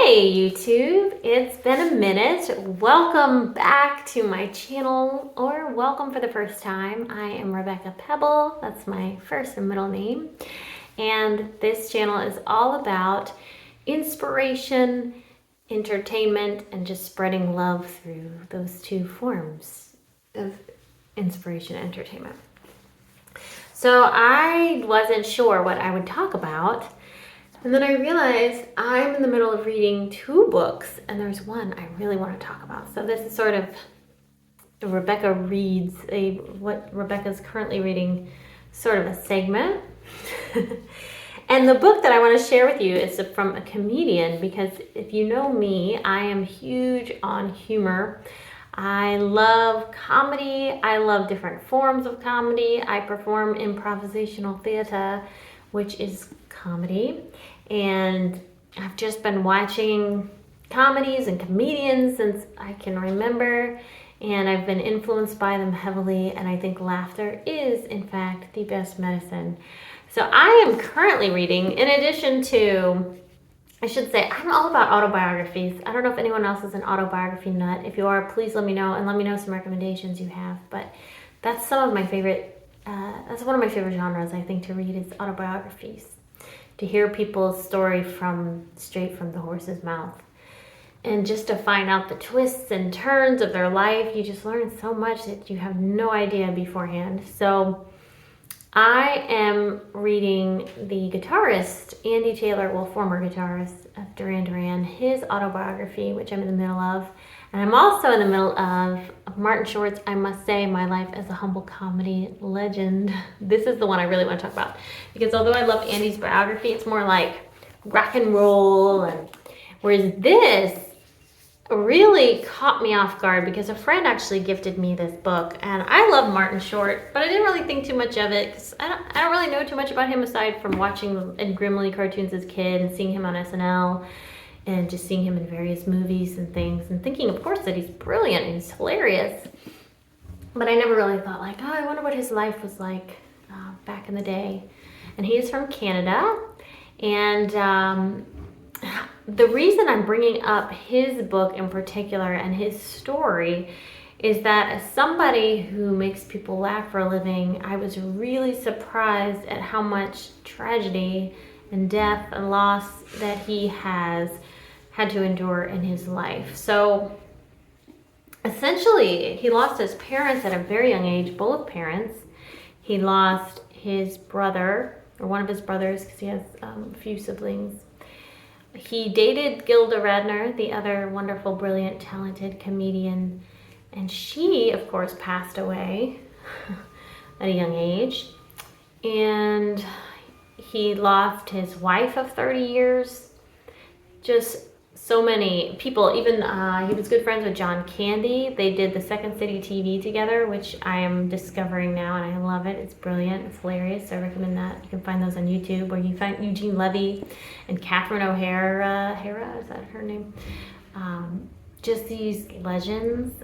Hey YouTube, it's been a minute. Welcome back to my channel, or welcome for the first time. I am Rebecca Pebble, that's my first and middle name. And this channel is all about inspiration, entertainment, and just spreading love through those two forms of inspiration and entertainment. So I wasn't sure what I would talk about. And then I realized I'm in the middle of reading two books, and there's one I really want to talk about. So this is sort of Rebecca reads, what Rebecca's currently reading, sort of a segment. And the book that I want to share with you is from a comedian, because if you know me, I am huge on humor. I love comedy. I love different forms of comedy. I perform improvisational theater, which is comedy. And I've just been watching comedies and comedians since I can remember, and I've been influenced by them heavily, and I think laughter is, in fact, the best medicine. So I am currently reading, in addition to, I should say, I'm all about autobiographies. I don't know if anyone else is an autobiography nut. If you are, please let me know, and let me know some recommendations you have. But that's some of my favorite, that's one of my favorite genres, I think, to read is autobiographies. To hear people's story straight from the horse's mouth. And just to find out the twists and turns of their life, you just learn so much that you have no idea beforehand. So I am reading the guitarist, Andy Taylor, well, former guitarist of Duran Duran, his autobiography, which I'm in the middle of. And I'm also in the middle of Martin Short's I Must Say, My Life as a Humble Comedy Legend. This is the one I really want to talk about. Because although I love Andy's biography, it's more like rock and roll. Whereas this really caught me off guard because a friend actually gifted me this book. And I love Martin Short, but I didn't really think too much of it. Because I don't really know too much about him aside from watching in Grimly cartoons as a kid and seeing him on SNL. And just seeing him in various movies and things and thinking, of course, that he's brilliant and he's hilarious. But I never really thought like, oh, I wonder what his life was like back in the day. And he is from Canada. And the reason I'm bringing up his book in particular and his story is that as somebody who makes people laugh for a living, I was really surprised at how much tragedy and death and loss that he has had to endure in his life. So essentially, he lost his parents at a very young age, both parents. He lost his brother, or one of his brothers, because he has a few siblings. He dated Gilda Radner, the other wonderful, brilliant, talented comedian, and she, of course, passed away at a young age. And he lost his wife of 30 years. Just so many people. Even he was good friends with John Candy. They did the Second City TV together, which I am discovering now, and I love it. It's brilliant. It's hilarious. I recommend that. You can find those on YouTube, where you find Eugene Levy and Catherine O'Hara. Hara, is that her name? Just these legends.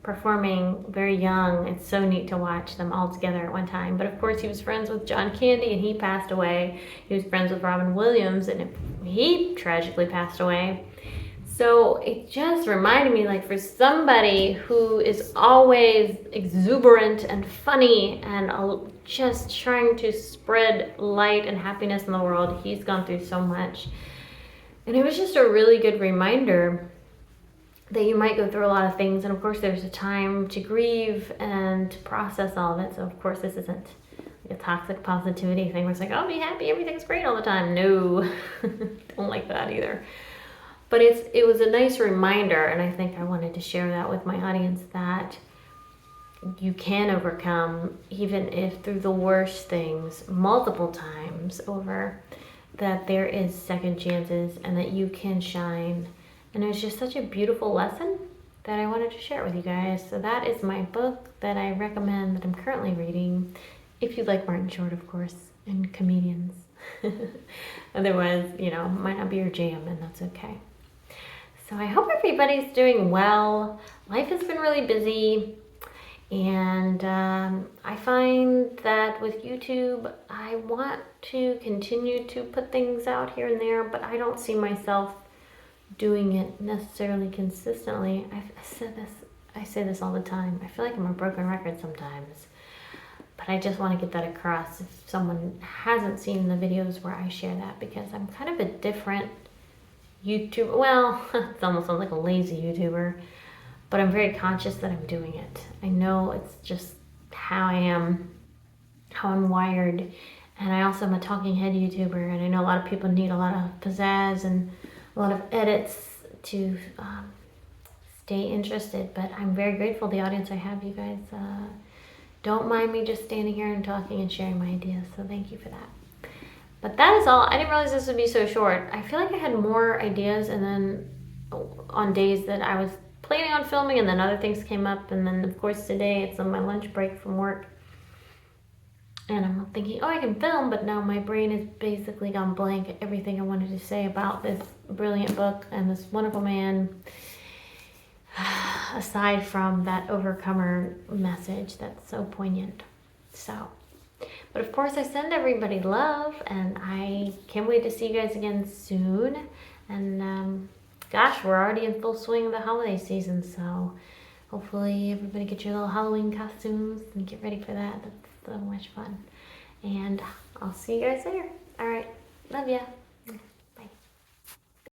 Performing very young. It's so neat to watch them all together at one time. But of course, he was friends with John Candy, and he passed away. He was friends with Robin Williams, and he tragically passed away. So it just reminded me, like, for somebody who is always exuberant and funny and just trying to spread light and happiness in the world, he's gone through so much. And it was just a really good reminder that you might go through a lot of things, and of course there's a time to grieve and to process all of it. So of course this isn't a toxic positivity thing where it's like, oh, be happy, everything's great all the time. No, don't like that either. But it was a nice reminder, and I think I wanted to share that with my audience, that you can overcome, even if through the worst things, multiple times over, that there is second chances and that you can shine. And it was just such a beautiful lesson that I wanted to share with you guys. So that is my book that I recommend, that I'm currently reading, if you like Martin Short, of course, and comedians. Otherwise, might not be your jam, and that's okay. So I hope everybody's doing well. Life has been really busy. And I find that with YouTube, I want to continue to put things out here and there, but I don't see myself doing it necessarily consistently. I say this all the time. I feel like I'm a broken record sometimes, but I just want to get that across if someone hasn't seen the videos where I share that, because I'm kind of a different YouTuber. Well, it's almost like a lazy YouTuber, but I'm very conscious that I'm doing it. I know it's just how I am, how I'm wired. And I also am a talking head YouTuber, and I know a lot of people need a lot of pizzazz and a lot of edits to stay interested, but I'm very grateful the audience I have. You guys don't mind me just standing here and talking and sharing my ideas, so thank you for that. But that is all. I didn't realize this would be so short. I feel like I had more ideas, and then on days that I was planning on filming and then other things came up, and then of course today it's on my lunch break from work. And I'm thinking, oh, I can film, but now my brain has basically gone blank. Everything I wanted to say about this brilliant book and this wonderful man, aside from that overcomer message that's so poignant. So, but of course I send everybody love, and I can't wait to see you guys again soon. And gosh, we're already in full swing of the holiday season, so hopefully everybody get your little Halloween costumes and get ready for that. That's so much fun. And I'll see you guys later. All right. Love ya.